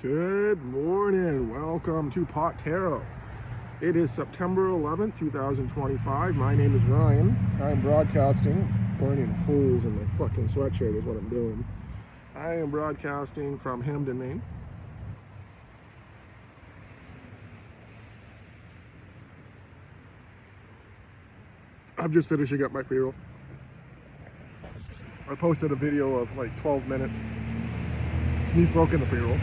Good morning. Welcome to Pot Tarot. It is September 11th, 2025. My name is Ryan. I'm broadcasting, burning holes in my fucking sweatshirt is what I'm doing. I am broadcasting from Hamden, Maine. I'm just finishing up my pre-roll. I posted a video of like 12 minutes. It's me smoking the pre-roll.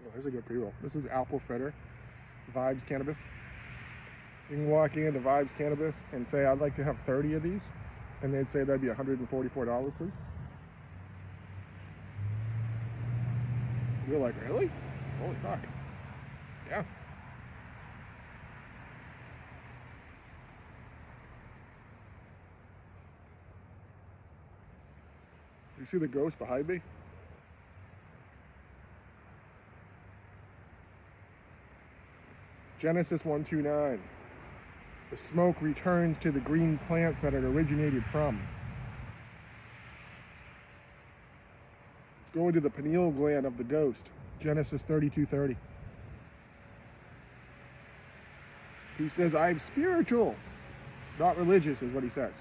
Oh, here's a good pre-roll. This is Apple Fritter, Vibes Cannabis. You can walk into Vibes Cannabis and say, I'd like to have 30 of these. And they'd say that'd be $144, please. You're like, really? Holy fuck. Yeah. You see the ghost behind me? Genesis 129. The smoke returns to the green plants that it originated from. It's going to the pineal gland of the ghost. Genesis 32:30. He says, I'm spiritual, not religious, is what he says.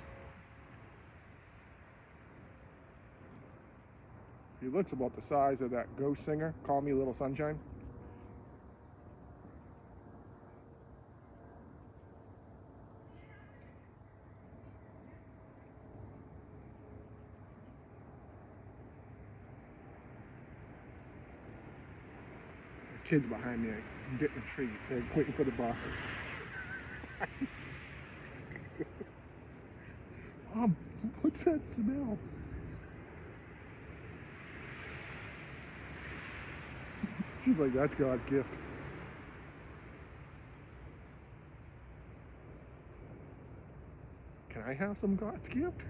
He looks about the size of that ghost singer, Call Me Little Sunshine. Kids behind me, I'm getting a treat. They're waiting for the bus. Mom, what's that smell? She's like, that's God's gift. Can I have some God's gift?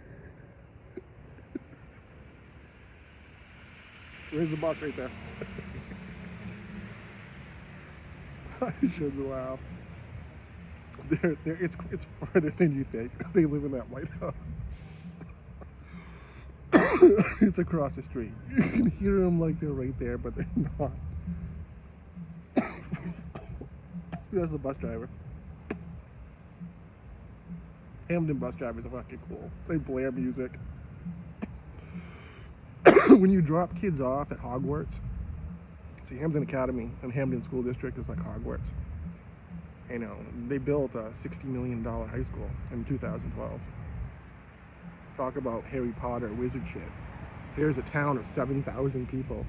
Where's the bus? Right there. I should laugh. It's farther than you think. They live in that White House. It's across the street. You can hear them like they're right there, but they're not. That's the bus driver. Hamden bus drivers are fucking cool. They blare music. When you drop kids off at Hogwarts, see, Hamden Academy and Hamden School District is like Hogwarts. You know, they built a $60 million high school in 2012. Talk about Harry Potter wizard shit. Here's a town of 7,000 people,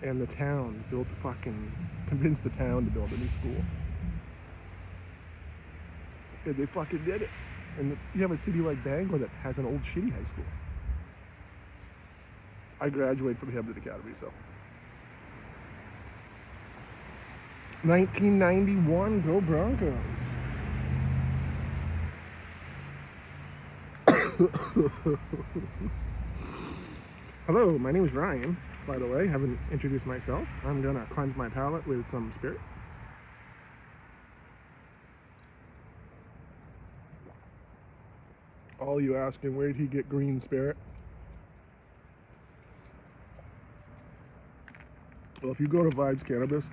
and the town convinced the town to build a new school. And they fucking did it. And you have a city like Bangor that has an old shitty high school. I graduated from Hamden Academy, so. 1991, go Broncos. Hello, my name is Ryan, by the way. Haven't introduced myself. I'm gonna cleanse my palate with some spirit. All you asking, where did he get green spirit? Well, if you go to Vibes Cannabis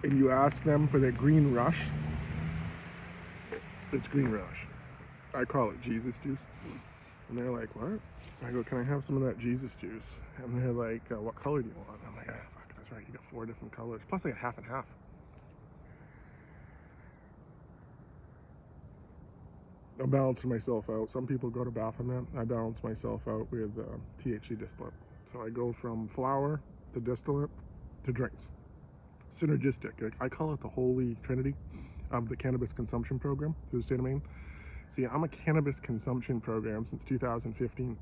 and you ask them for their green rush, it's green rush. I call it Jesus juice. And they're like, what? I go, can I have some of that Jesus juice? And they're like, what color do you want? I'm like, fuck, that's right, you got 4 different colors. Plus I got half and half. I'm balancing myself out. Some people go to Baphomet. I balance myself out with THC distillate. So I go from flower to distillate to drinks. Synergistic. I call it the holy trinity of the cannabis consumption program through the state of Maine. See, I'm a cannabis consumption program since 2015.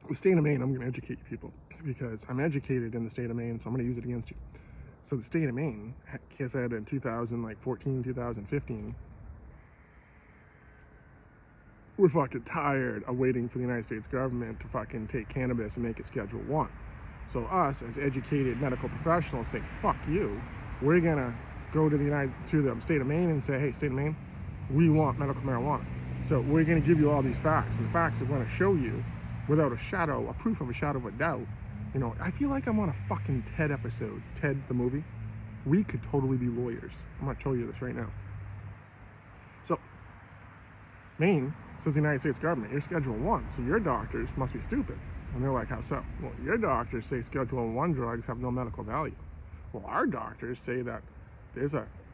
The state of Maine, I'm going to educate people because I'm educated in the state of Maine, so I'm going to use it against you. So the state of Maine said in 2014, 2015, we're fucking tired of waiting for the United States government to fucking take cannabis and make it Schedule 1. So us, as educated medical professionals, say, fuck you. We're going to go to the state of Maine and say, hey, state of Maine, we want medical marijuana. So we're going to give you all these facts, and the facts are going to show you, without a proof of a shadow of a doubt. You know, I feel like I'm on a fucking TED episode. TED, the movie. We could totally be lawyers. I'm going to tell you this right now. So, Maine says the United States government, you're Schedule 1, so your doctors must be stupid. And they're like, how so? Well, your doctors say Schedule 1 drugs have no medical value. Well, our doctors say that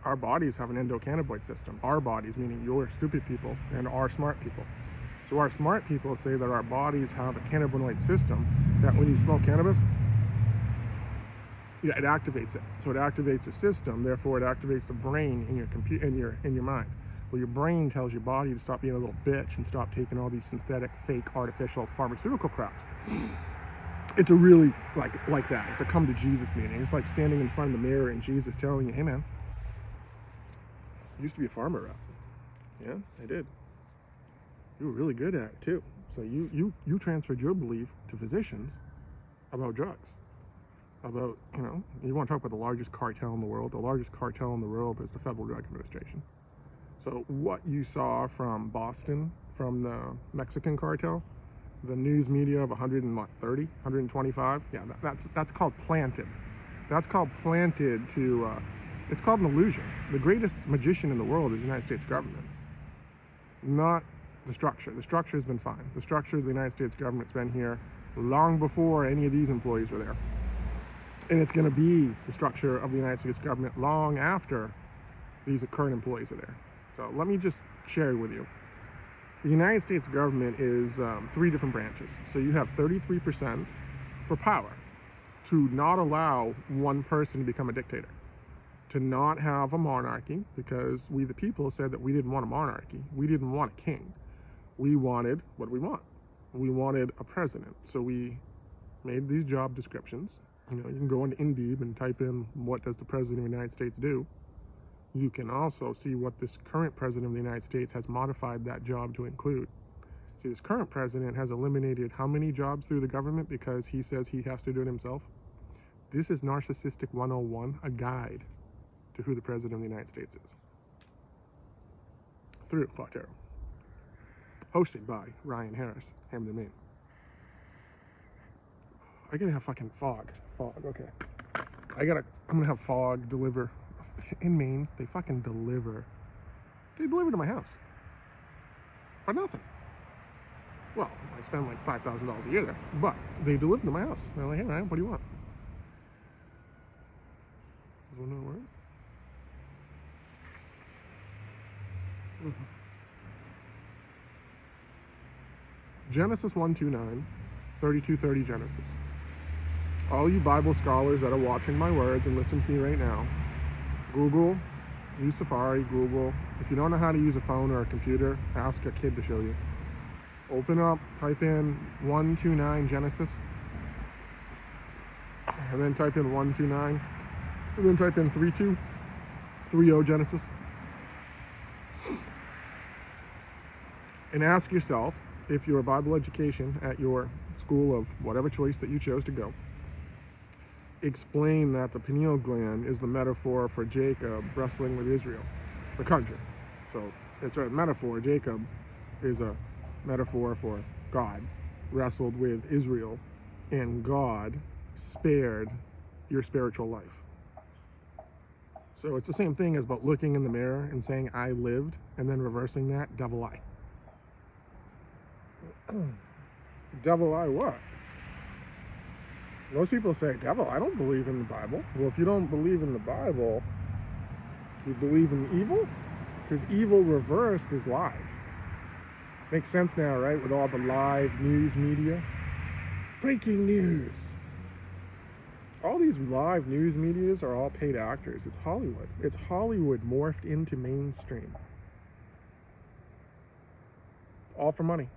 our bodies have an endocannabinoid system. Our bodies, meaning your stupid people, and our smart people. So our smart people say that our bodies have a cannabinoid system that when you smoke cannabis, yeah, it activates it. So it activates the system, therefore it activates the brain in your mind. Well, your brain tells your body to stop being a little bitch and stop taking all these synthetic, fake, artificial pharmaceutical craps. It's a really like that. It's a come to Jesus meeting. It's like standing in front of the mirror and Jesus telling you, hey man, I used to be a pharma rep. Yeah, I did. You were really good at it too. So you transferred your belief to physicians about drugs. About, you know, you want to talk about the largest cartel in the world. The largest cartel in the world is the Federal Drug Administration. So what you saw from Boston, from the Mexican cartel, the news media of 130, 125, yeah, that's called planted. That's called planted to, it's called an illusion. The greatest magician in the world is the United States government, not the structure. The structure has been fine. The structure of the United States government's been here long before any of these employees were there. And it's going to be the structure of the United States government long after these current employees are there. So let me just share with you. The United States government is 3 different branches. So you have 33% for power, to not allow one person to become a dictator, to not have a monarchy, because we the people said that we didn't want a monarchy. We didn't want a king. We wanted, what do we want? We wanted a president. So we made these job descriptions. You know, you can go into Indeed and type in, what does the President of the United States do? You can also see what this current President of the United States has modified that job to include. See, this current President has eliminated how many jobs through the government because he says he has to do it himself? This is Narcissistic 101, a guide to who the President of the United States is. Through Platero. Hosted by Ryan Harris, Hamden, Maine. I gotta have fucking fog, okay. I'm gonna have fog deliver. In Maine, they fucking deliver. They deliver to my house. For nothing. Well, I spend like $5,000 a year there, but they deliver to my house. They're like, hey Ryan, what do you want? Does one not work? Genesis 1:29, 32:30 Genesis. All you Bible scholars that are watching my words and listen to me right now, Google, use Safari, Google. If you don't know how to use a phone or a computer, ask a kid to show you. Open up, type in 129 Genesis, and then type in 129, and then type in 3230 Genesis. And ask yourself, if you're a Bible education at your school of whatever choice that you chose to go, explain that the pineal gland is the metaphor for Jacob wrestling with Israel, the country. So it's a metaphor. Jacob is a metaphor for God wrestled with Israel, and God spared your spiritual life. So it's the same thing as about looking in the mirror and saying, I lived, and then reversing that, devil eye. Devil eye what? Most people say, devil, I don't believe in the Bible. Well, if you don't believe in the Bible, do you believe in evil? Because evil reversed is live. Makes sense now, right? With all the live news media. Breaking news. All these live news medias are all paid actors. It's Hollywood. It's Hollywood morphed into mainstream. All for money.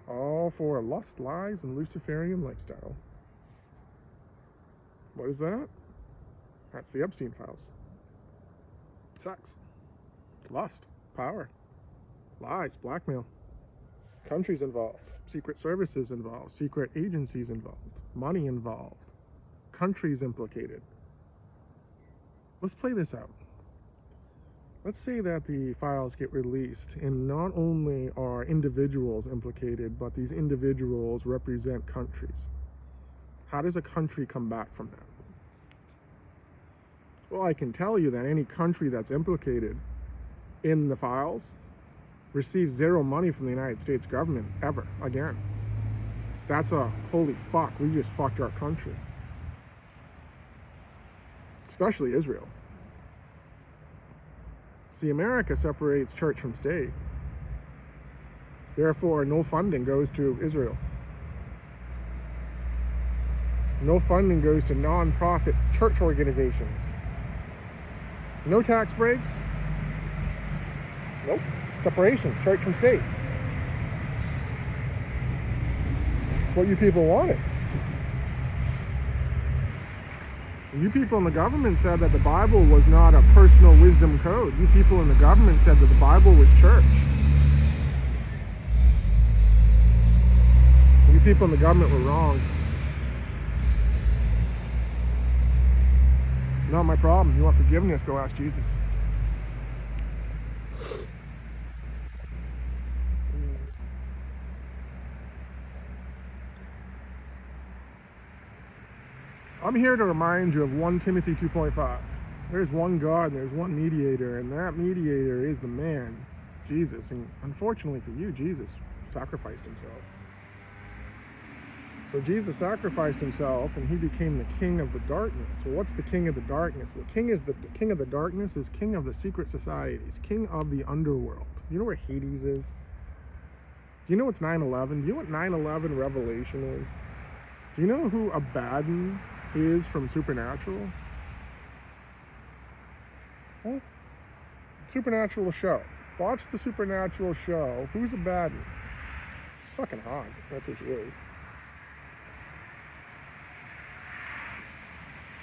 All for lust, lies, and Luciferian lifestyle. What is that? That's the Epstein files. Sex, lust, power, lies, blackmail, countries involved, secret services involved, secret agencies involved, money involved, countries implicated. Let's play this out. Let's say that the files get released, and not only are individuals implicated, but these individuals represent countries. How does a country come back from that? Well, I can tell you that any country that's implicated in the files receives zero money from the United States government ever again. That's a holy fuck, we just fucked our country. Especially Israel. See, America separates church from state. Therefore, no funding goes to Israel. No funding goes to non-profit church organizations. No tax breaks. Nope. Separation, church from state. It's what you people wanted. You people in the government said that the Bible was not a personal wisdom code. You people in the government said that the Bible was church. You people in the government were wrong. Not my problem. You want forgiveness, go ask Jesus. I'm here to remind you of 1 Timothy 2.5. There's one God and there's one mediator, and that mediator is the man, Jesus. And unfortunately for you, Jesus sacrificed himself. So Jesus sacrificed himself, and he became the king of the darkness. So what's the king of the darkness? Well, king of the darkness is king of the secret societies, king of the underworld. You know where Hades is? Do you know what's 9/11? Do you know what 9/11 Revelation is? Do you know who Abaddon is from Supernatural? Huh? Supernatural show. Watch the Supernatural show. Who's Abaddon? She's fucking hot. That's who she is.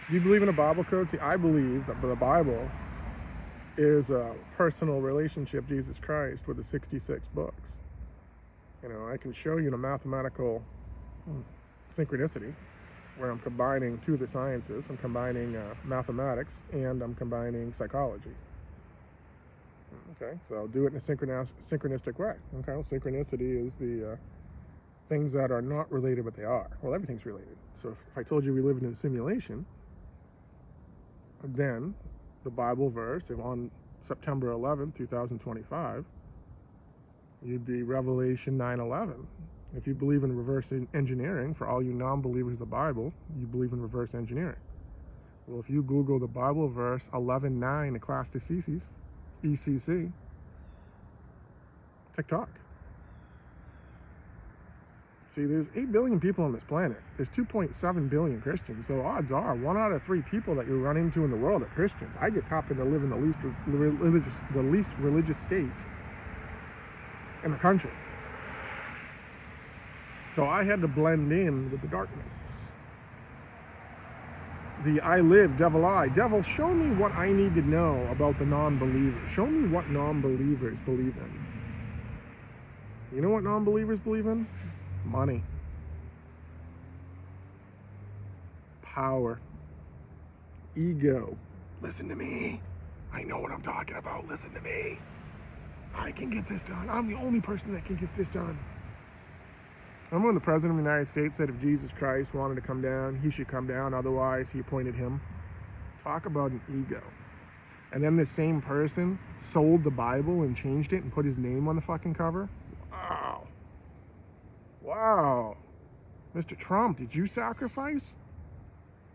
Do you believe in a Bible code? See, I believe that the Bible is a personal relationship, Jesus Christ, with the 66 books. You know, I can show you in a mathematical synchronicity where I'm combining two of the sciences. I'm combining mathematics and I'm combining psychology. Okay, so I'll do it in a synchronistic way. Okay, well, synchronicity is the things that are not related, but they are. Well, everything's related. So if I told you we live in a simulation, then the Bible verse, if on September 11th, 2025, you'd be Revelation 9:11. If you believe in reverse engineering, for all you non-believers of the Bible, you believe in reverse engineering. Well, if you Google the Bible verse 11:9 Ecclesiastes, ECC, TikTok. See, there's 8 billion people on this planet. There's 2.7 billion Christians. So odds are 1 out of 3 people that you run into in the world are Christians. I just happen to live in the least religious state in the country. So I had to blend in with the darkness. The I live, devil I. Devil, show me what I need to know about the non-believers. Show me what non-believers believe in. You know what non-believers believe in? Money. Power. Ego. Listen to me. I know what I'm talking about. Listen to me. I can get this done. I'm the only person that can get this done. Remember when the President of the United States said if Jesus Christ wanted to come down, he should come down, otherwise he appointed him? Talk about an ego. And then this same person sold the Bible and changed it and put his name on the fucking cover? Wow. Wow. Mr. Trump, did you sacrifice?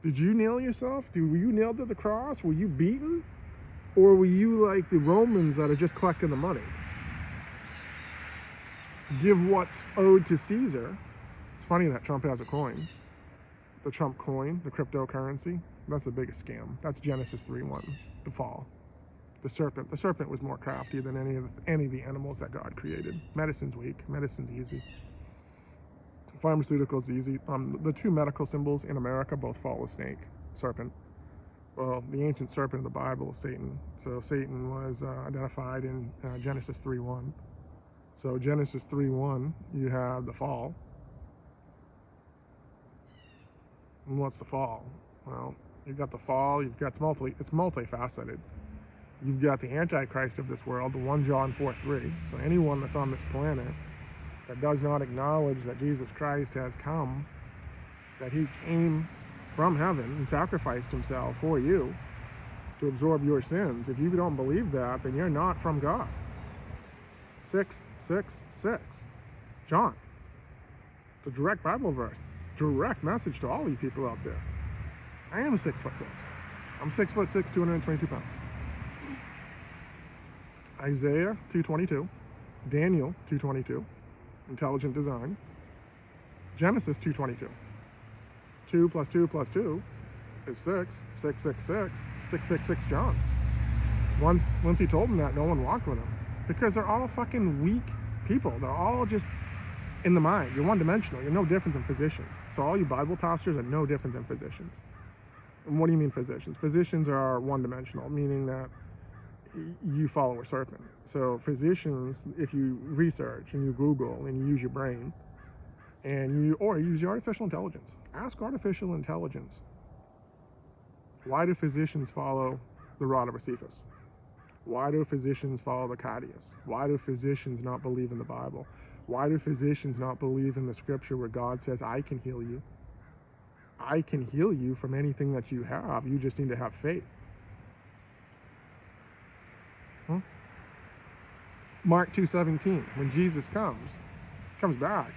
Did you nail yourself? Were you nailed to the cross? Were you beaten? Or were you like the Romans that are just collecting the money? Give what's owed to Caesar. It's funny that Trump has a coin. The Trump coin, the cryptocurrency, that's the biggest scam. That's Genesis 3:1, the fall. The serpent. The serpent was more crafty than any of the animals that God created. Medicine's weak. Medicine's easy. Pharmaceuticals easy. The 2 medical symbols in America both follow a snake, serpent. Well, the ancient serpent of the Bible is Satan. So Satan was identified in Genesis 3:1. So Genesis 3:1, you have the fall. And what's the fall? Well, you've got the fall, it's multifaceted. You've got the Antichrist of this world, the 1 John 4:3. So anyone that's on this planet that does not acknowledge that Jesus Christ has come, that he came from heaven and sacrificed himself for you to absorb your sins, if you don't believe that, then you're not from God. 6:6:6. John. It's a direct Bible verse. Direct message to all you people out there. I am 6'6". I'm 6'6", 222 pounds. Isaiah 2:22. Daniel 2:22. Intelligent design. Genesis 2:22. 2 plus 2 plus 2 is 6. 666. 666 John. Once he told them that, no one walked with him. Because they're all fucking weak people. They're all just in the mind. You're one-dimensional. You're no different than physicians. So all you Bible pastors are no different than physicians. And what do you mean physicians? Physicians are one-dimensional, meaning that you follow a serpent. So physicians, if you research and you Google and you use your brain, or use your artificial intelligence. Ask artificial intelligence, why do physicians follow the rod of Josephus? Why do physicians follow the Cadius? Why do physicians not believe in the Bible? Why do physicians not believe in the scripture where God says, I can heal you? I can heal you from anything that you have. You just need to have faith. Mark 2:17, when Jesus comes back,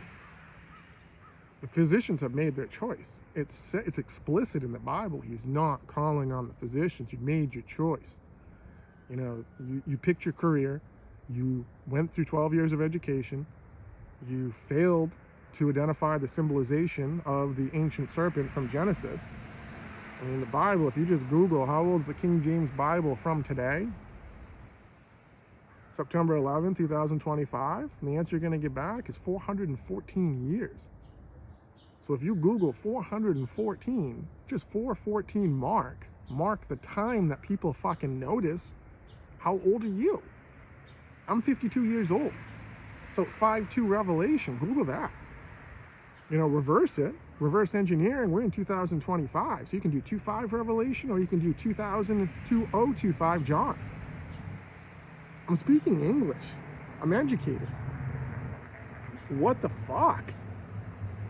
the physicians have made their choice. It's explicit in the Bible. He's not calling on the physicians. You made your choice. You know, you picked your career. You went through 12 years of education. You failed to identify the symbolization of the ancient serpent from Genesis. I mean, the Bible, if you just Google, how old is the King James Bible from today? September 11, 2025, and the answer you're going to get back is 414 years. So if you Google 414, just 414 mark the time that people fucking notice, how old are you? I'm 52 years old. So 5:2 Revelation, Google that. You know, reverse reverse engineering, we're in 2025. So you can do 2:5 Revelation, or you can do 2025 John. I'm speaking English. I'm educated. What the fuck?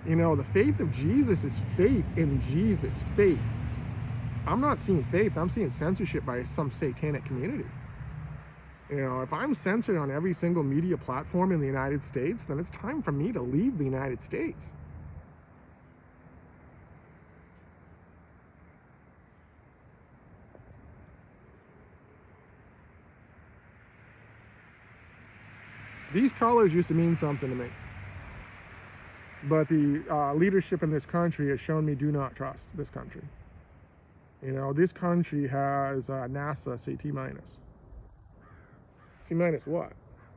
You know, the faith of Jesus is faith in Jesus. Faith. I'm not seeing faith. I'm seeing censorship by some satanic community. You know, if I'm censored on every single media platform in the United States, then it's time for me to leave the United States. These colors used to mean something to me. But the leadership in this country has shown me do not trust this country. You know, this country has NASA say T minus. T minus what?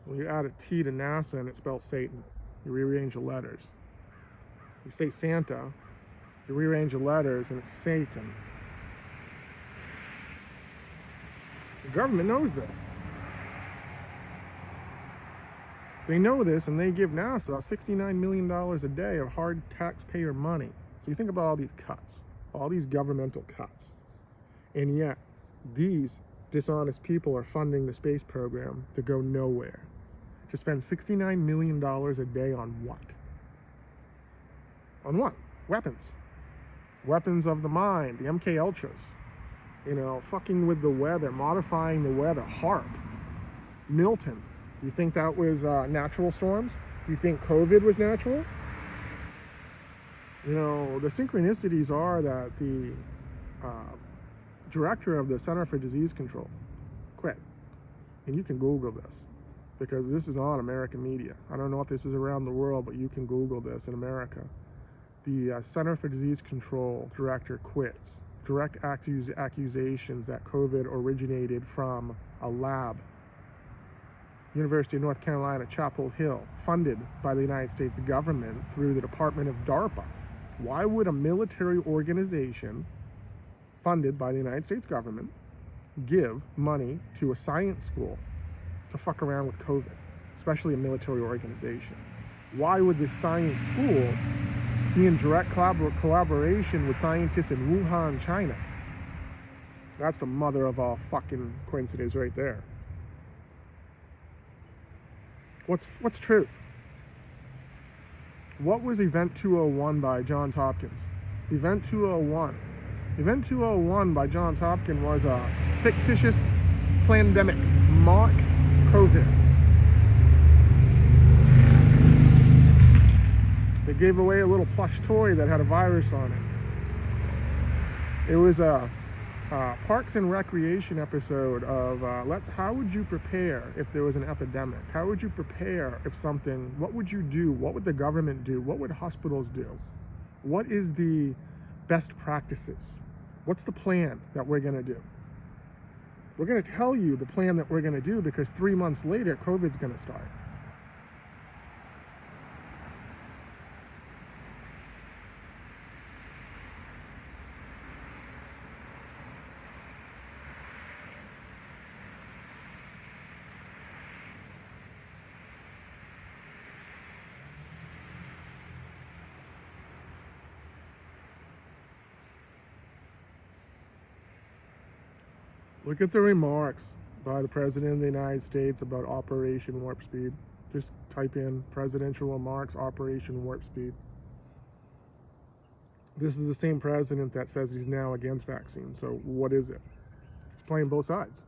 Well, you add a T to NASA and it spells Satan. You rearrange the letters. You say Santa, you rearrange the letters and it's Satan. The government knows this. They know this, and they give NASA $69 million a day of hard taxpayer money. So you think about all these cuts, all these governmental cuts. And yet, these dishonest people are funding the space program to go nowhere. To spend $69 million a day on what? On what? Weapons. Weapons of the mind, the MK Ultras. You know, fucking with the weather, modifying the weather, HARP, Milton. You think that was natural storms? You think COVID was natural? You know, the synchronicities are that the director of the Center for Disease Control quit. And you can Google this, because this is on American media. I don't know if this is around the world, but you can Google this in America. The Center for Disease Control director quits. Direct accusations that COVID originated from a lab. University of North Carolina, Chapel Hill, funded by the United States government through the Department of DARPA. Why would a military organization funded by the United States government give money to a science school to fuck around with COVID, especially a military organization? Why would this science school be in direct collaboration with scientists in Wuhan, China. That's the mother of all fucking coincidence right there. What's truth? What was Event 201 by Johns Hopkins? Event 201. Event 201 by Johns Hopkins was a fictitious pandemic, mock COVID. They gave away a little plush toy that had a virus on it. It was a Parks and Recreation episode of how would you prepare if there was an epidemic? How would you prepare if something, what would you do? What would the government do? What would hospitals do? What is the best practices? What's the plan that we're going to do? We're going to tell you the plan that we're going to do because 3 months later, COVID's going to start. Look at the remarks by the President of the United States about Operation Warp Speed. Just type in presidential remarks, Operation Warp Speed. This is the same president that says he's now against vaccines. So what is it? He's playing both sides.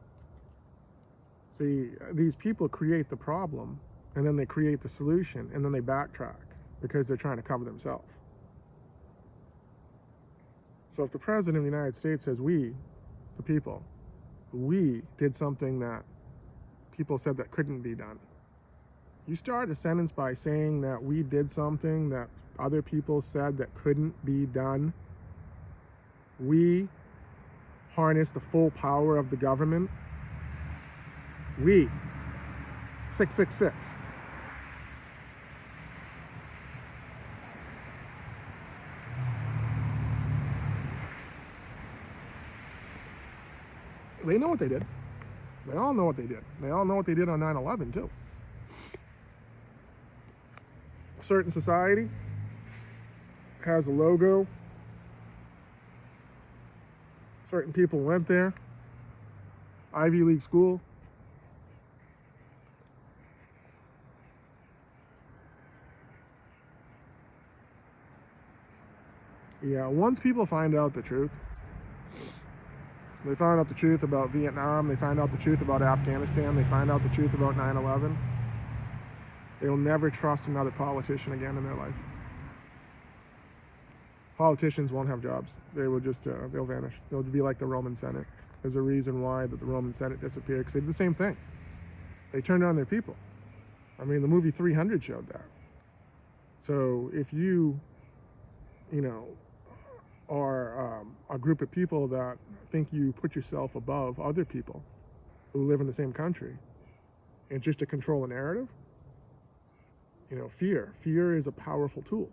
See, these people create the problem, and then they create the solution, and then they backtrack because they're trying to cover themselves. So if the President of the United States says we, the people, we did something that people said that couldn't be done. You start a sentence by saying that we did something that other people said that couldn't be done. We harnessed the full power of the government. We, 666. They know what they did. They all know what they did. They all know what they did on 9/11 too. A certain society has a logo. Certain people went there. Ivy League school. Yeah, once people find out the truth, they find out the truth about Vietnam, they find out the truth about Afghanistan, they find out the truth about 9/11, they will never trust another politician again in their life. Politicians won't have jobs. They will just, they'll vanish. They'll be like the Roman Senate. There's a reason why that the Roman Senate disappeared, because they did the same thing. They turned on their people. I mean, the movie 300 showed that. So if you are a group of people that think you put yourself above other people who live in the same country, and just to control a narrative, fear is a powerful tool.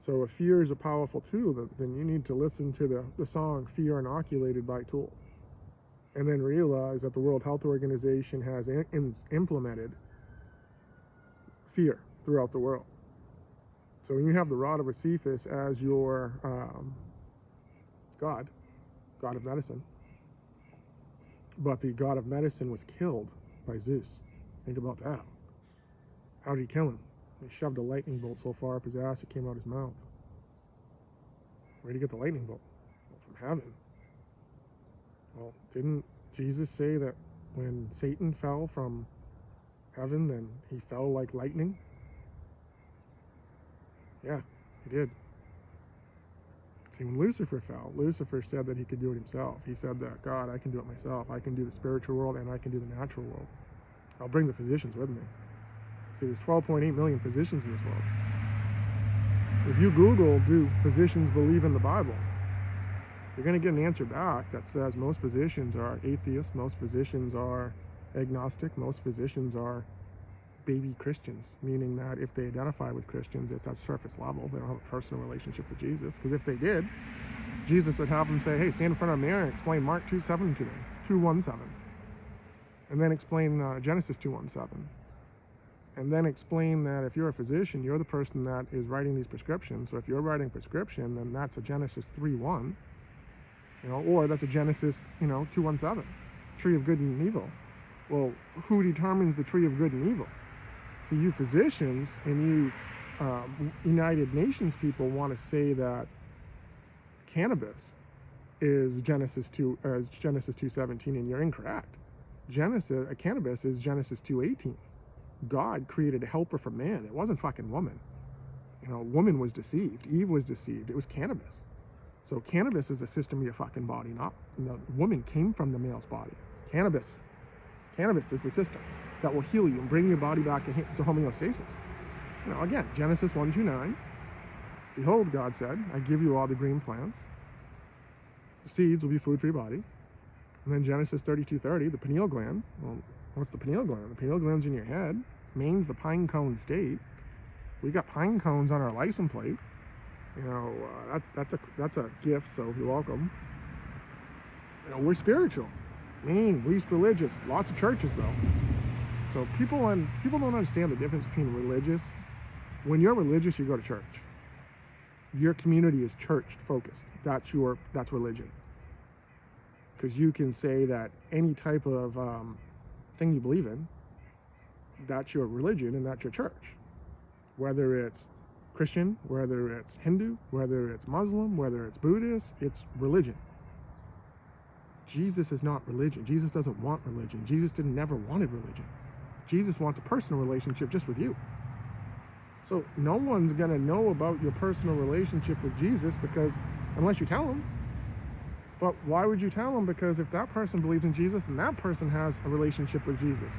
So if fear is a powerful tool, then you need to listen to the song Fear Inoculated by Tool, and then realize that the World Health Organization has implemented fear throughout the world. So when you have the rod of Sisyphus as your god of medicine, but the god of medicine was killed by Zeus. Think about that. How did he kill him? He shoved a lightning bolt so far up his ass it came out his mouth. Where did he get the lightning bolt? Well, from heaven. Well, didn't Jesus say that when Satan fell from heaven, then he fell like lightning? Yeah, he did. See, when Lucifer fell, Lucifer said that he could do it himself. He said that, God, I can do it myself. I can do the spiritual world and I can do the natural world. I'll bring the physicians with me. See, there's 12.8 million physicians in this world. If you Google, do physicians believe in the Bible? You're going to get an answer back that says most physicians are atheists, most physicians are agnostic, most physicians are baby Christians, meaning that if they identify with Christians, it's at surface level. They don't have a personal relationship with Jesus. Because if they did, Jesus would have them say, hey, stand in front of a mirror and explain Mark 2:7 to me, 2:17. And then explain Genesis 2:17. and then explain that if you're a physician, you're the person that is writing these prescriptions. So if you're writing a prescription, then that's a Genesis 3:1, or that's a Genesis, 2:17, tree of good and evil. Well, who determines the tree of good and evil? So you physicians and you United Nations people want to say that cannabis is Genesis 2:17, and you're incorrect. Cannabis is Genesis 2:18. God created a helper for man. It wasn't fucking woman. Woman was deceived. Eve was deceived. It was cannabis. So cannabis is a system of your fucking body, not, woman came from the male's body. Cannabis is a system that will heal you and bring your body back to homeostasis. Again, Genesis 1:2-9. Behold, God said, I give you all the green plants. The seeds will be food for your body. And then Genesis 32:30, the pineal gland. Well, what's the pineal gland? The pineal gland's in your head. Maine's the pine cone state. We got pine cones on our license plate. That's a gift, so you're welcome. We're spiritual. Maine, least religious. Lots of churches, though. So people don't understand the difference between religious. When you're religious, you go to church. Your community is church focused. That's religion. Because you can say that any type of thing you believe in, that's your religion and that's your church. Whether it's Christian, whether it's Hindu, whether it's Muslim, whether it's Buddhist, it's religion. Jesus is not religion. Jesus doesn't want religion. Jesus never wanted religion. Jesus wants a personal relationship just with you. So no one's going to know about your personal relationship with Jesus unless you tell them. But why would you tell them? Because if that person believes in Jesus, then that person has a relationship with Jesus.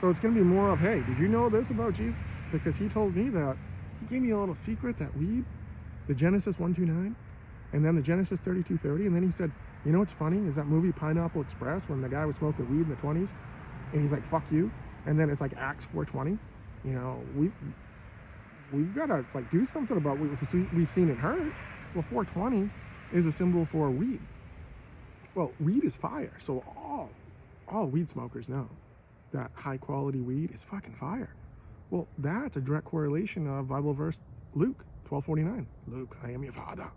So it's going to be more of, hey, did you know this about Jesus? Because he told me that. He gave me a little secret, that weed, the Genesis 1:2-9, and then the Genesis 32:30. And then he said, what's funny is that movie Pineapple Express, when the guy was smoking weed in the 20s, and he's like, fuck you. And then it's like Acts 4:20. We've got to do something about what we've seen and heard. Well, 4:20 is a symbol for weed. Well, weed is fire. So all weed smokers know that high quality weed is fucking fire. Well, that's a direct correlation of Bible verse Luke 12:49. Luke, I am your father.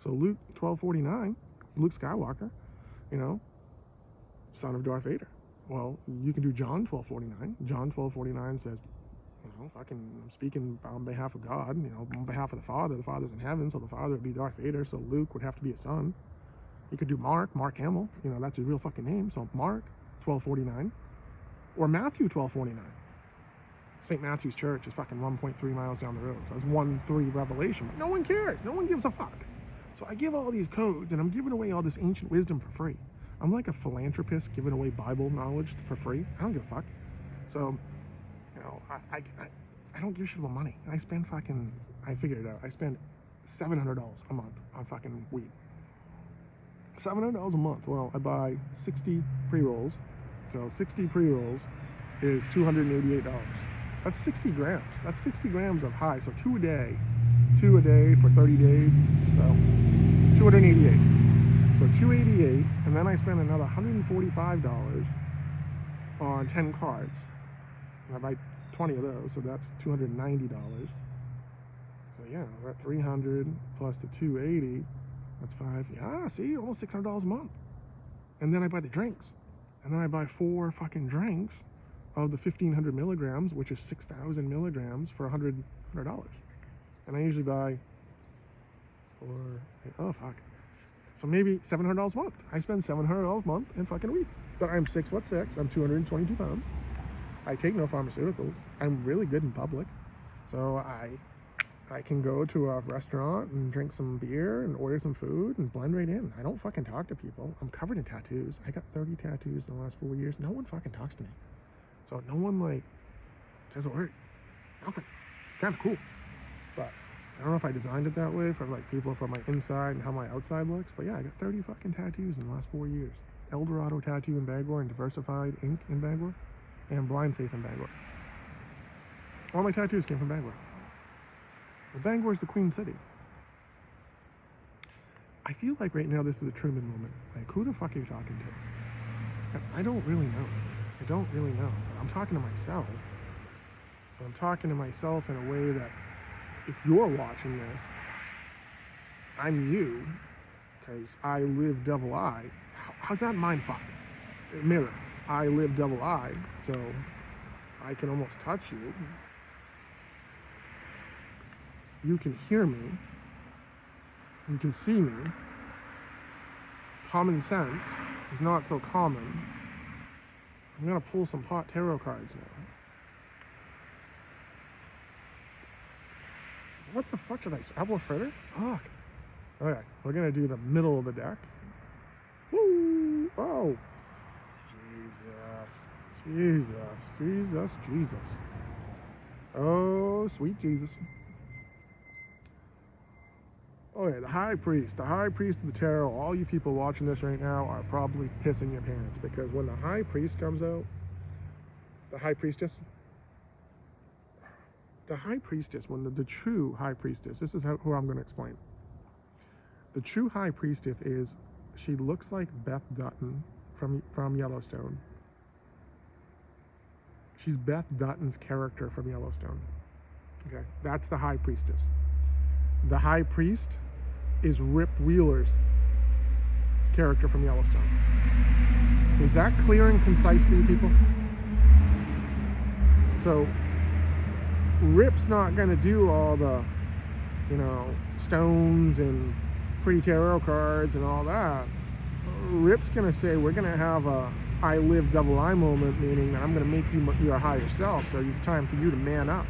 So Luke 12:49, Luke Skywalker, son of Darth Vader. Well, you can do John 12:49. John 12:49 says, I'm speaking on behalf of God, on behalf of the Father. The Father's in heaven, so the Father would be Darth Vader, so Luke would have to be a son. You could do Mark Hamill, that's his real fucking name, so Mark 12:49. Or Matthew 12:49. St. Matthew's Church is fucking 1.3 miles down the road. So that's 1:3 Revelation. But no one cares. No one gives a fuck. So I give all these codes, and I'm giving away all this ancient wisdom for free. I'm like a philanthropist giving away Bible knowledge for free. I don't give a fuck. So, I don't give shit about money. I figured it out. I spend $700 a month on fucking weed. $700 a month. Well, I buy 60 pre-rolls. So 60 pre-rolls is $288. That's 60 grams. That's 60 grams of high. So two a day for 30 days. So 288. So 288, and then I spend another $145 on 10 cards. I buy 20 of those, so that's $290. So yeah, we're at 300 plus the 280. That's almost $600 a month. And then I buy the drinks. And then I buy 4 fucking drinks of the 1,500 milligrams, which is 6,000 milligrams for $100. And I usually buy so maybe $700 a month. I spend $700 a month in fucking weed. But I'm 6'6", I'm 222 pounds. I take no pharmaceuticals. I'm really good in public. So I can go to a restaurant and drink some beer and order some food and blend right in. I don't fucking talk to people. I'm covered in tattoos. I got 30 tattoos in the last 4 years. No one fucking talks to me. So no one says a word. Nothing. It's kind of cool. But I don't know if I designed it that way for people from my inside and how my outside looks. But yeah, I got 30 fucking tattoos in the last 4 years. Eldorado Tattoo in Bangor and Diversified Ink in Bangor and Blind Faith in Bangor. All my tattoos came from Bangor. Well, Bangor is the Queen City. I feel like right now this is a Truman moment. Who the fuck are you talking to? And I don't really know. I'm talking to myself. I'm talking to myself in a way that if you're watching this, I'm you, because I live double I. How's that mind fuck? Mirror. I live double I, so I can almost touch you. You can hear me. You can see me. Common sense is not so common. I'm gonna pull some hot tarot cards now. What the fuck did I say? Apple fritter? Fuck. Okay, we're gonna do the middle of the deck. Woo! Oh! Jesus. Oh, sweet Jesus. Okay, the high priest of the tarot, all you people watching this right now are probably pissing your pants, because when the high priest comes out, the high priestess, when the true high priestess, this is who I'm going to explain. The true high priestess is, she looks like Beth Dutton from Yellowstone. She's Beth Dutton's character from Yellowstone. Okay, that's the high priestess. The high priest is Rip Wheeler's character from Yellowstone. Is that clear and concise for you people? So Rip's not going to do all the, stones and pretty tarot cards and all that. Rip's going to say, we're going to have a I live double I moment, meaning that I'm going to make you your higher self. So it's time for you to man up,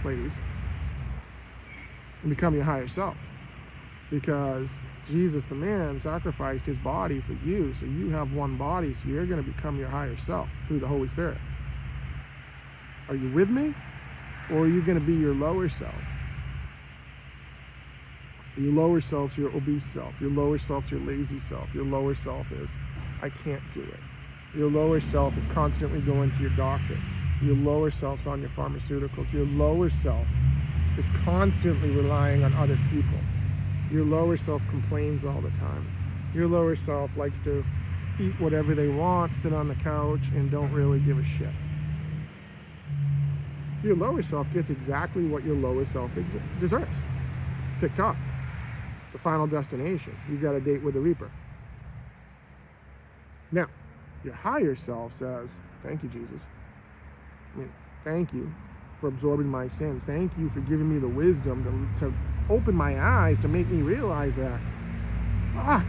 ladies, and become your higher self. Because Jesus, the man, sacrificed his body for you. So you have one body, so you're going to become your higher self through the Holy Spirit. Are you with me? Or are you going to be your lower self? Your lower self's your obese self. Your lower self's your lazy self. Your lower self is, I can't do it. Your lower self is constantly going to your doctor. Your lower self's on your pharmaceuticals. Your lower self is constantly relying on other people. Your lower self complains all the time. Your lower self likes to eat whatever they want, sit on the couch, and don't really give a shit. Your lower self gets exactly what your lower self deserves. TikTok. It's a final destination. You got a date with the Reaper. Now, your higher self says, thank you, Jesus. Thank you for absorbing my sins. Thank you for giving me the wisdom to open my eyes, to make me realize that. Fuck.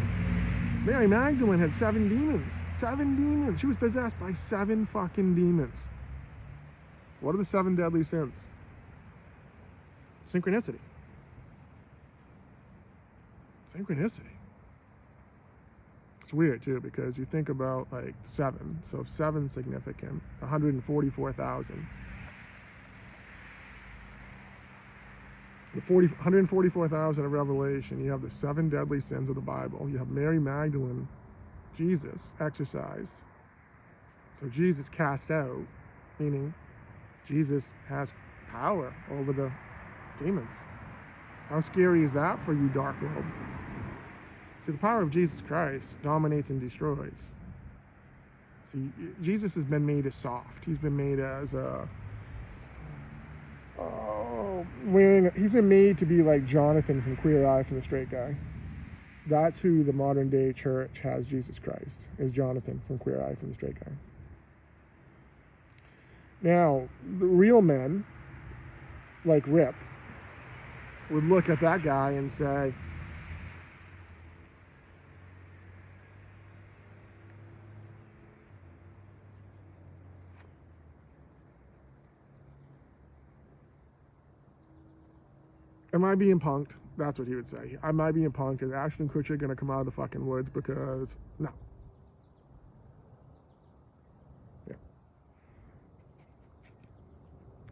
Mary Magdalene had 7 demons. 7 demons. She was possessed by 7 fucking demons. What are the 7 deadly sins? Synchronicity. Synchronicity. It's weird too, because you think about like 7. So if 7's significant, 144,000. The 144,000 of Revelation, you have the 7 deadly sins of the Bible. You have Mary Magdalene, Jesus exorcised. So Jesus cast out, meaning Jesus has power over the demons. How scary is that for you, dark world? See, the power of Jesus Christ dominates and destroys. See, Jesus has been made as soft. He's been made as a... he's been made to be like Jonathan from Queer Eye from the Straight Guy. That's who the modern day church has Jesus Christ, is Jonathan from Queer Eye from the Straight Guy. Now, the real men, like Rip, would look at that guy and say, am I being punked? That's what he would say. Am I being punked? Is Ashton Kutcher going to come out of the fucking woods? Because, no. Yeah.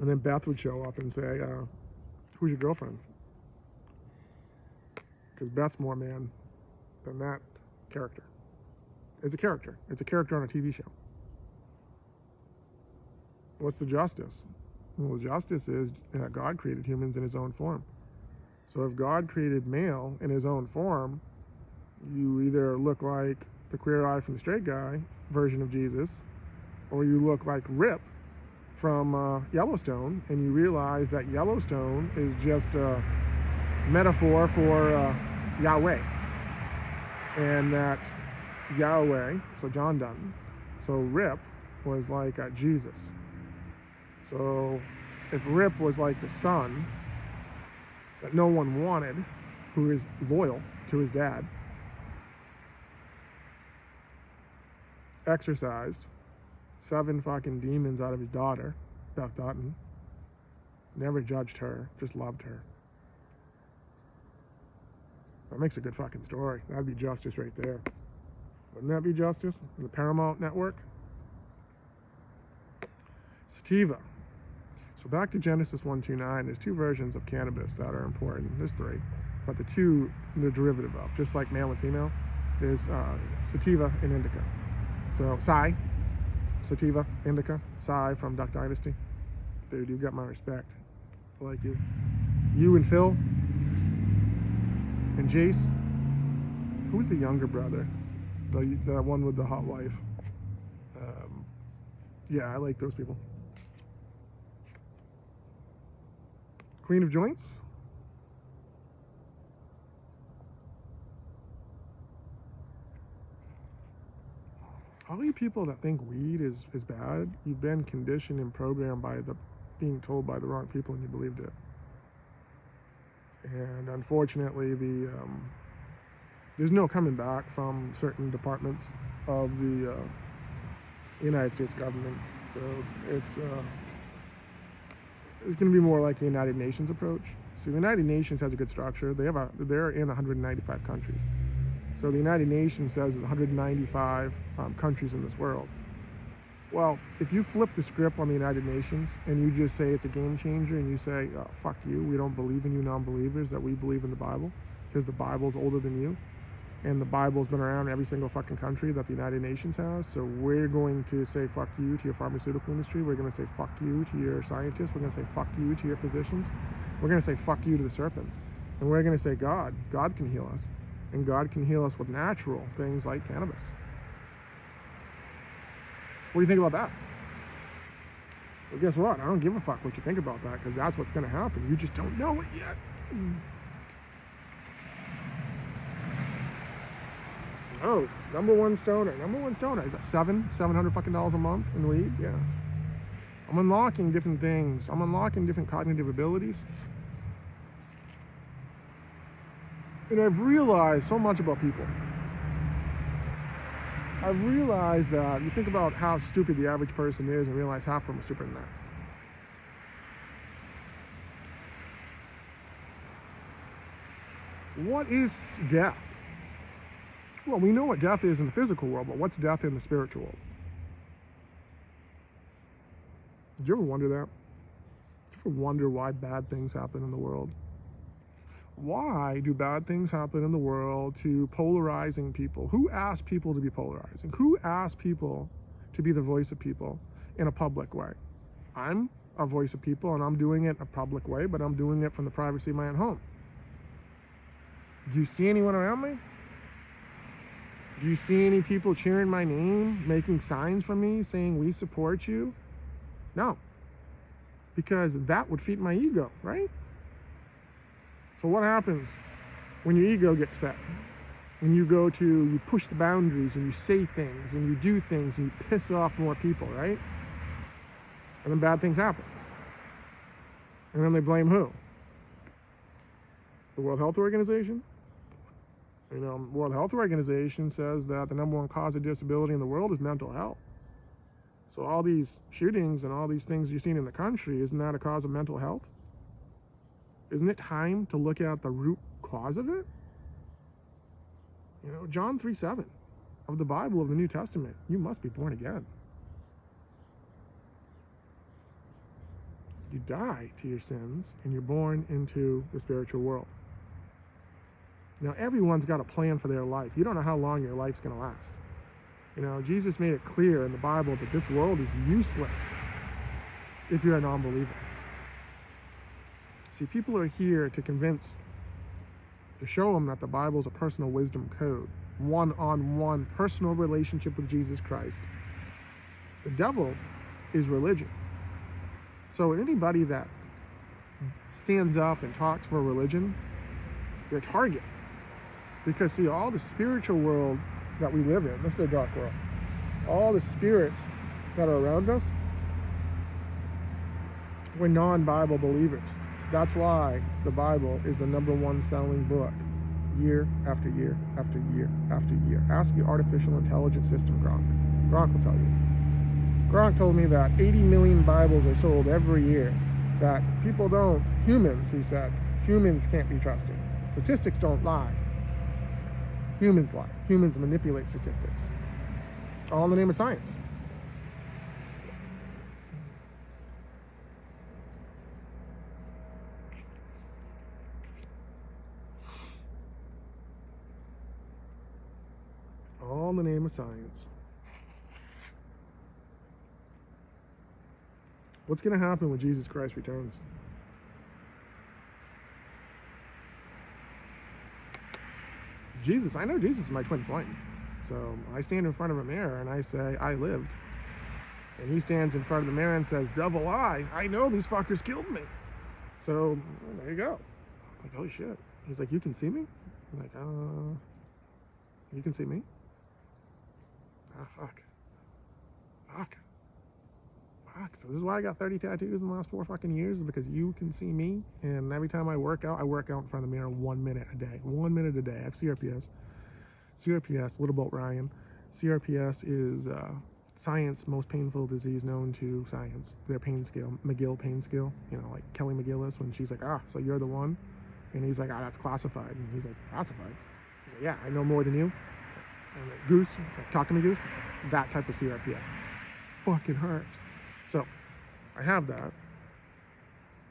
And then Beth would show up and say, who's your girlfriend? Because Beth's more man than that character. It's a character. It's a character on a TV show. What's the justice? Well, the justice is that God created humans in his own form. So if God created male in his own form, you either look like the Queer Eye from the Straight Guy version of Jesus, or you look like Rip from Yellowstone, and you realize that Yellowstone is just a metaphor for Yahweh, and that Yahweh, so John Dutton, so Rip was like Jesus. So if Rip was like the son that no one wanted, who is loyal to his dad, exorcised 7 fucking demons out of his daughter, Beth Dutton, never judged her, just loved her. That makes a good fucking story. That'd be justice right there. Wouldn't that be justice? The Paramount Network? Sativa. So back to Genesis 1:2-9, there's 2 versions of cannabis that are important. There's 3, but the 2 they're derivative of, just like male and female. There's sativa and indica. So sativa, indica, from Duck Dynasty. Dude, you got my respect. I like you. You and Phil and Jace. Who's the younger brother? The one with the hot wife. Yeah, I like those people. Queen of Joints. All you people that think weed is bad, you've been conditioned and programmed by being told by the wrong people, and you believed it. And unfortunately, there's no coming back from certain departments of the United States government. So it's going to be more like the United Nations approach. See, the United Nations has a good structure. They're in 195 countries. So the United Nations says there's 195 countries in this world. Well, if you flip the script on the United Nations and you just say it's a game changer, and you say, oh, fuck you, we don't believe in you non-believers, that we believe in the Bible, because the Bible's older than you, and the Bible's been around in every single fucking country that the United Nations has, so we're going to say fuck you to your pharmaceutical industry, we're going to say fuck you to your scientists, we're going to say fuck you to your physicians, we're going to say fuck you to the serpent, and we're going to say God can heal us, and God can heal us with natural things like cannabis. What do you think about that? Well, guess what? I don't give a fuck what you think about that, because that's what's going to happen. You just don't know it yet. Oh, number one stoner. I got $700 fucking dollars a month in weed. Yeah. I'm unlocking different things. I'm unlocking different cognitive abilities. And I've realized so much about people. I've realized that you think about how stupid the average person is and realize half of them are stupider than that. What is death? Well, we know what death is in the physical world, but what's death in the spiritual world? Did you ever wonder that? Did you ever wonder why bad things happen in the world? Why do bad things happen in the world to polarizing people? Who asked people to be polarizing? Who asked people to be the voice of people in a public way? I'm a voice of people, and I'm doing it in a public way, but I'm doing it from the privacy of my own home. Do you see anyone around me? Do you see any people cheering my name, making signs for me, saying we support you? No. Because that would feed my ego, right? So what happens when your ego gets fed? When you push the boundaries and you say things and you do things and you piss off more people, right? And then bad things happen. And then they blame who? The World Health Organization? You know, World Health Organization says that the #1 cause of disability in the world is mental health. So all these shootings and all these things you've seen in the country, isn't that a cause of mental health? Isn't it time to look at the root cause of it? You know, John 3:7 of the Bible, of the New Testament, you must be born again. You die to your sins and you're born into the spiritual world. Now, everyone's got a plan for their life. You don't know how long your life's going to last. You know, Jesus made it clear in the Bible that this world is useless if you're a non-believer. See, people are here to show them that the Bible is a personal wisdom code, one-on-one personal relationship with Jesus Christ. The devil is religion. So anybody that stands up and talks for religion, they're a target. Because see, all the spiritual world that we live in, this is a dark world, all the spirits that are around us, we're non-Bible believers. That's why the Bible is the #1 selling book year after year after year after year. Ask your artificial intelligence system, Gronk. Gronk will tell you. Gronk told me that 80 million Bibles are sold every year. That people don't, humans, he said, humans can't be trusted. Statistics don't lie. Humans lie. Humans manipulate statistics. All in the name of science. All in the name of science. What's going to happen when Jesus Christ returns? I know Jesus is my twin flame. So I stand in front of a mirror and I say, I lived. And he stands in front of the mirror and says, double I know these fuckers killed me. So there you go. I'm like, holy shit. He's like, you can see me? I'm like, you can see me? Fuck. So this is why I got 30 tattoos in the last 4 fucking years, is because you can see me. And every time I work out in front of the mirror 1 minute a day. 1 minute a day. I have CRPS. Little Boat Ryan. CRPS is science most painful disease known to science. Their pain scale, McGill pain scale. You know, like Kelly McGillis, when she's like, so you're the one? And he's like, that's classified. And he's like, classified? He's like, yeah, I know more than you. And like, Goose, like, talk to me, Goose. That type of CRPS. Fucking hurts. So, I have that.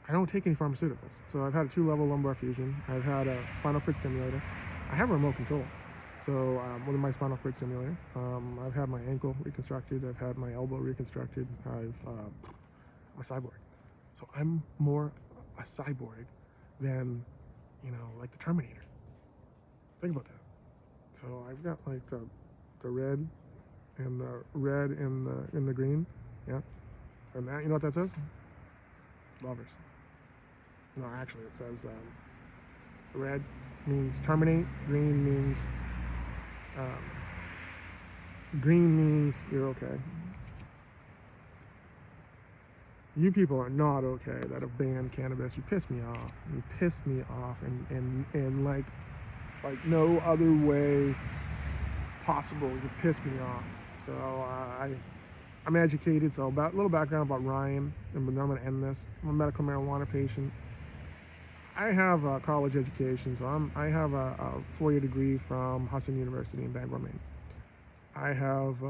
I don't take any pharmaceuticals. So I've had a 2-level lumbar fusion. I've had a spinal cord stimulator. I have a remote control. So with my spinal cord stimulator. I've had my ankle reconstructed. I've had my elbow reconstructed. I'm a cyborg. So I'm more a cyborg than, like the Terminator. Think about that. So I've got like the red and the green. Yeah. And that, you know what that says? Lovers. No, actually it says red means terminate, green means you're okay. You people are not okay that have banned cannabis. You piss me off. And like no other way possible. You piss me off. So I'm educated, so a little background about Ryan, and then I'm going to end this. I'm a medical marijuana patient. I have a college education, so I have a 4-year degree from Hudson University in Bangor, Maine. I have,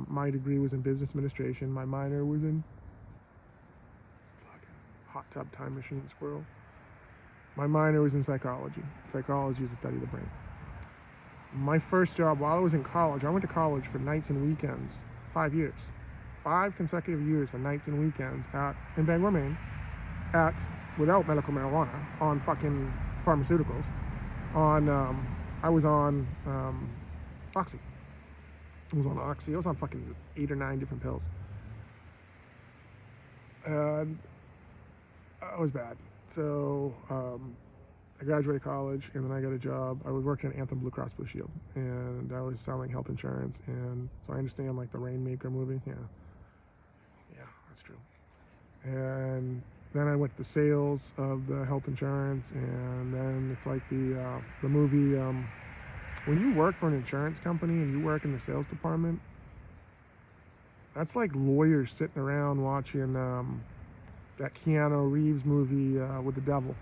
my degree was in business administration. My minor was in hot tub time machine squirrel. My minor was in psychology. Psychology is the study of the brain. My first job while I was in college, I went to college for nights and weekends, 5 years. 5 consecutive years for nights and weekends in Bangor, Maine, without medical marijuana, on fucking pharmaceuticals. I was on Oxy. I was on fucking 8 or 9 different pills. And it was bad. So I graduated college, and then I got a job. I was working at Anthem Blue Cross Blue Shield, and I was selling health insurance. And so I understand like the Rainmaker movie. Yeah, that's true. And then I went to sales of the health insurance, and then it's like the movie. When you work for an insurance company and you work in the sales department, that's like lawyers sitting around watching that Keanu Reeves movie with the devil.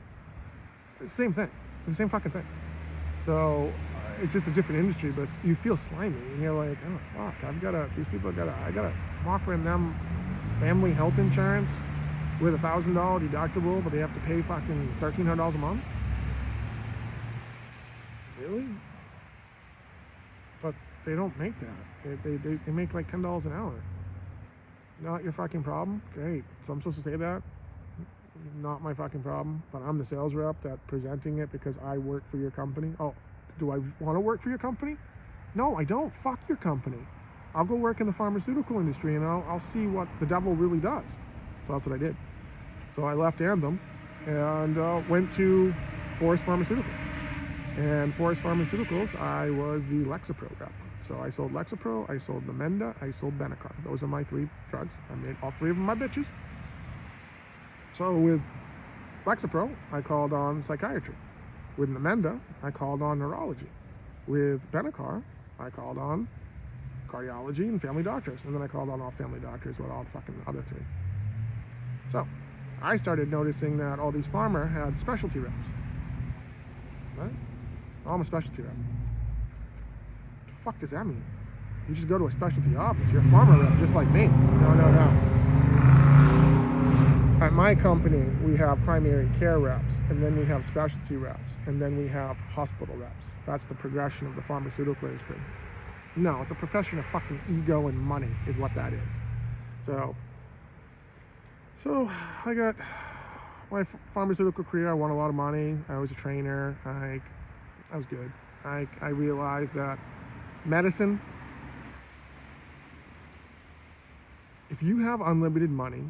It's the same thing. It's the same fucking thing. So it's just a different industry, but you feel slimy, and you're like, oh fuck, I gotta, I'm offering them family health insurance with $1,000 deductible, but they have to pay fucking $1,300 a month? Really? But they don't make that. They make like $10 an hour. Not your fucking problem? Great. So I'm supposed to say that? Not my fucking problem, but I'm the sales rep that's presenting it because I work for your company. Oh, do I want to work for your company? No, I don't. Fuck your company. I'll go work in the pharmaceutical industry, and I'll see what the devil really does. So that's what I did. So I left Anthem and went to Forest Pharmaceuticals. And Forest Pharmaceuticals, I was the Lexapro rep. So I sold Lexapro, I sold Namenda, I sold Benicar. Those are my 3 drugs. I made all 3 of them my bitches. So with Lexapro, I called on psychiatry. With Namenda, I called on neurology. With Benicar, I called on cardiology and family doctors. And then I called on all family doctors with all the fucking other 3. So I started noticing that all these pharma had specialty reps. Right? I'm a specialty rep. What the fuck does that mean? You just go to a specialty office. You're a pharma rep just like me. No. At my company, we have primary care reps, and then we have specialty reps, and then we have hospital reps. That's the progression of the pharmaceutical industry. No, it's a profession of fucking ego and money is what that is. So I got my pharmaceutical career. I won a lot of money. I was a trainer. I was good. I realized that medicine, if you have unlimited money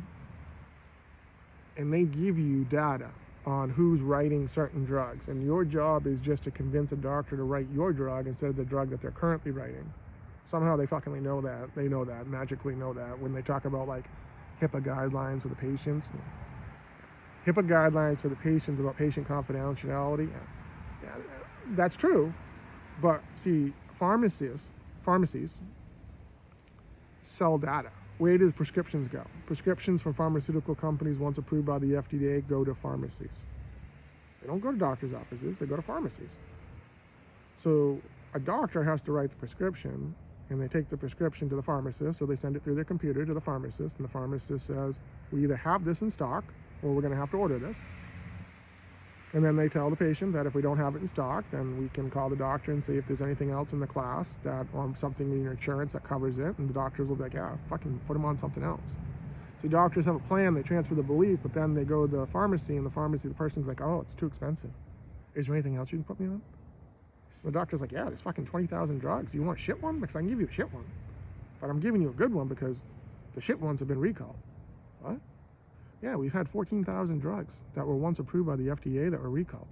and they give you data on who's writing certain drugs, and your job is just to convince a doctor to write your drug instead of the drug that they're currently writing, somehow they fucking know that. They know that, magically know that. When they talk about like HIPAA guidelines for the patients, HIPAA guidelines for the patients about patient confidentiality, yeah, that's true, but see, pharmacies sell data. Where do prescriptions go? Prescriptions from pharmaceutical companies, once approved by the FDA, go to pharmacies. They don't go to doctors' offices, they go to pharmacies. So a doctor has to write the prescription, and they take the prescription to the pharmacist, or they send it through their computer to the pharmacist, and the pharmacist says, we either have this in stock, or we're going to have to order this. And then they tell the patient that if we don't have it in stock, then we can call the doctor and see if there's anything else in the class that, or something in your insurance that covers it, and the doctors will be like, yeah, fucking put them on something else. So doctors have a plan, they transfer the belief, but then they go to the pharmacy, and the person's like, oh, it's too expensive. Is there anything else you can put me on? The doctor's like, yeah, there's fucking 20,000 drugs. You want a shit one? Because I can give you a shit one. But I'm giving you a good one because the shit ones have been recalled. What? Yeah, we've had 14,000 drugs that were once approved by the FDA that were recalled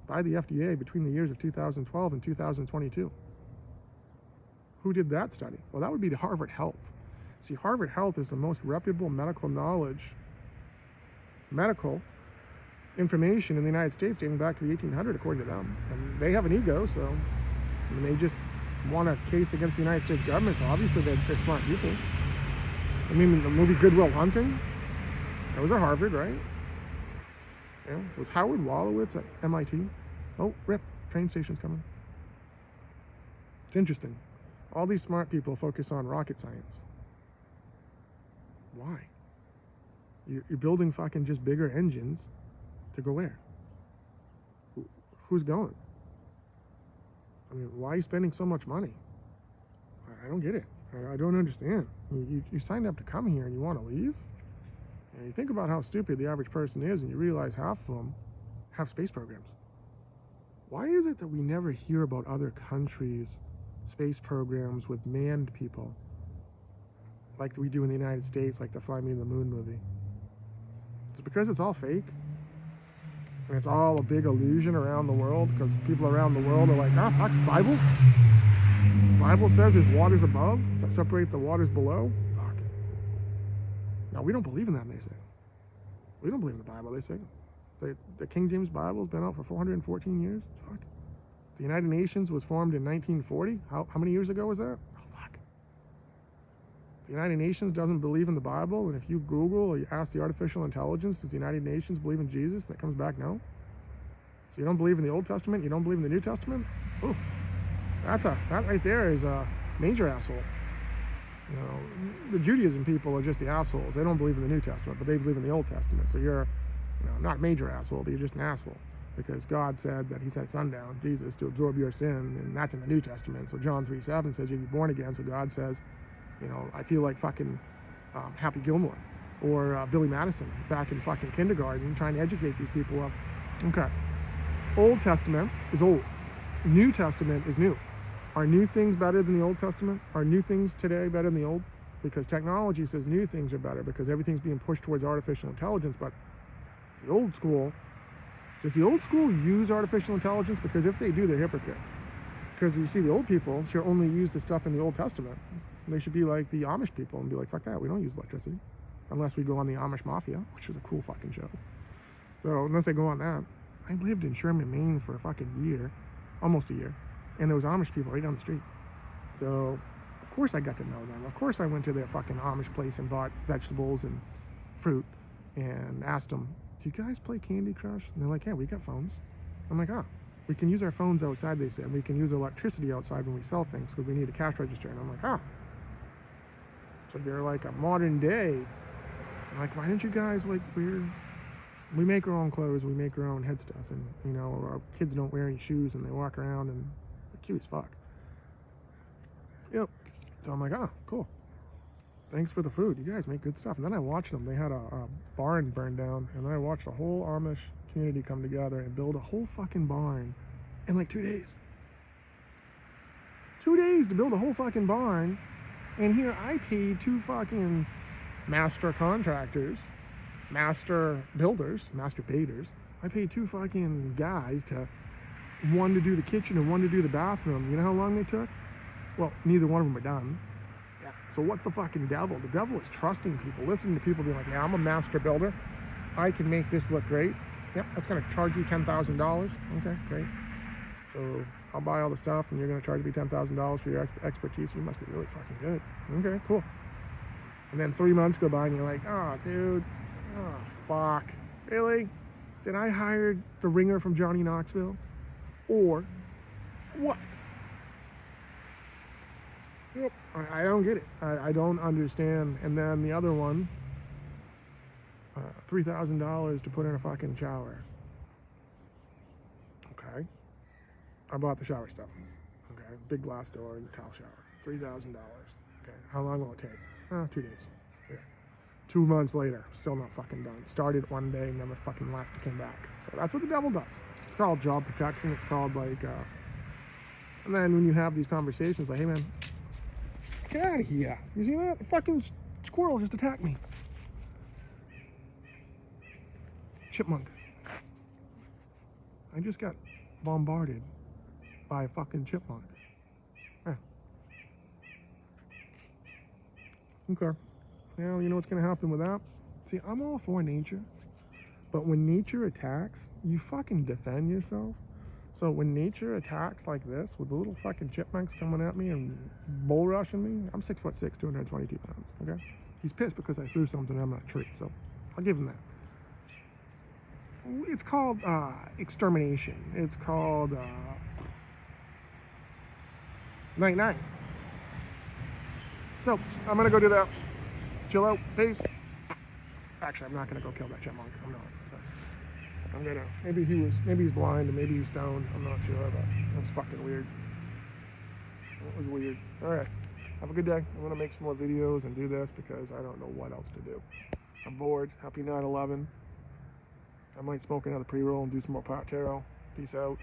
by the FDA between the years of 2012 and 2022. Who did that study? Well, that would be Harvard Health. See, Harvard Health is the most reputable medical information in the United States dating back to the 1800s, according to them. And they have an ego, so they just want a case against the United States government, so obviously they're smart people. I mean, the movie Good Will Hunting, that was at Harvard, right? Yeah, it was Howard Wolowitz at MIT. Oh, rip, train station's coming. It's interesting. All these smart people focus on rocket science. Why? You're building fucking just bigger engines to go where? Who's going? I mean, why are you spending so much money? I don't get it. I don't understand. You signed up to come here and you want to leave? And you think about how stupid the average person is, and you realize half of them have space programs. Why is it that we never hear about other countries' space programs with manned people like we do in the United States, like the Fly Me to the Moon movie? It's because it's all fake. And it's all a big illusion around the world, because people around the world are like, ah, fuck, Bible? Bible says there's waters above that separate the waters below. Fuck. Now, we don't believe in that, they say. We don't believe in the Bible, they say. The King James Bible has been out for 414 years. Fuck. The United Nations was formed in 1940. How many years ago was that? Oh, fuck. The United Nations doesn't believe in the Bible, and if you Google or you ask the artificial intelligence, does the United Nations believe in Jesus? That comes back no. So you don't believe in the Old Testament, you don't believe in the New Testament? Ooh, that right there is a major asshole. You know, the Judaism people are just the assholes. They don't believe in the New Testament, but they believe in the Old Testament. So you're, not a major asshole, but you're just an asshole. Because God said that he sent sundown, Jesus, to absorb your sin, and that's in the New Testament. So John 3:7 says you'll be born again. So God says, I feel like fucking Happy Gilmore or Billy Madison back in fucking kindergarten trying to educate these people up. Okay. Old Testament is old. New Testament is new. Are new things better than the Old Testament? Are new things today better than the old? Because technology says new things are better because everything's being pushed towards artificial intelligence, but The old school, does the old school use artificial intelligence? Because if they do, they're hypocrites. Because you see, the old people should only use the stuff in the Old Testament. They should be like the Amish people and be like, fuck that, we don't use electricity. Unless we go on the Amish Mafia, which was a cool fucking show. So unless they go on that, I lived in Sherman, Maine for a fucking year, almost a year, and there was Amish people right down the street. So of course I got to know them. Of course I went to their fucking Amish place and bought vegetables and fruit and asked them, do you guys play Candy Crush? And they're like, yeah, we got phones. I'm like, oh, we can use our phones outside, they said. We can use electricity outside when we sell things because we need a cash register. And I'm like, oh. So you're like a modern day. I'm like, why didn't you guys, like, we make our own clothes, we make our own head stuff, and, you know, our kids don't wear any shoes and they walk around and they're cute as fuck. Yep. So I'm like, oh, cool. Thanks for the food. You guys make good stuff. And then I watched them. They had a barn burn down, and then I watched a whole Amish community come together and build a whole fucking barn in like 2 days. 2 days to build a whole fucking barn, and here I paid 2 fucking master contractors, master builders, master painters. I paid 2 fucking guys one to do the kitchen and one to do the bathroom. You know how long they took? Well, neither one of them are done. Yeah. So what's the fucking devil? The devil is trusting people, listening to people being like, yeah, I'm a master builder. I can make this look great. Yep, that's going to charge you $10,000. Okay, great. So I'll buy all the stuff and you're going to charge me $10,000 for your expertise. You must be really fucking good. Okay, cool. And then 3 months go by and you're like, oh, dude, oh, fuck. Really? Did I hire the ringer from Johnny Knoxville? Or what? Yep, I don't get it. I don't understand. And then the other one, $3,000 to put in a fucking shower. Okay. I bought the shower stuff. Okay. Big glass door and towel shower. $3,000. Okay. How long will it take? 2 days. Yeah. 2 months later, still not fucking done. Started one day, never fucking left, came back. So that's what the devil does. It's called job protection. It's called like, and then when you have these conversations, like, hey man, get out of here. You see that? The fucking squirrel just attacked me. Chipmunk. I just got bombarded by a fucking chipmunk. Yeah. Okay. Now, you know what's going to happen with that? See, I'm all for nature. But when nature attacks, you fucking defend yourself. So when nature attacks like this, with the little fucking chipmunks coming at me and bull rushing me, I'm 6'6", 222 pounds, okay? He's pissed because I threw something at him on a tree, so I'll give him that. It's called extermination. It's called night-night. So I'm gonna go do that. Chill out, peace. Actually, I'm not gonna go kill that chipmunk. I'm not. So I'm gonna. Maybe he's blind, and maybe he's stoned. I'm not sure, but that's fucking weird. That was weird. All right. Have a good day. I'm gonna make some more videos and do this because I don't know what else to do. I'm bored. Happy 9/11. I might smoke another pre-roll and do some more pot taro. Peace out.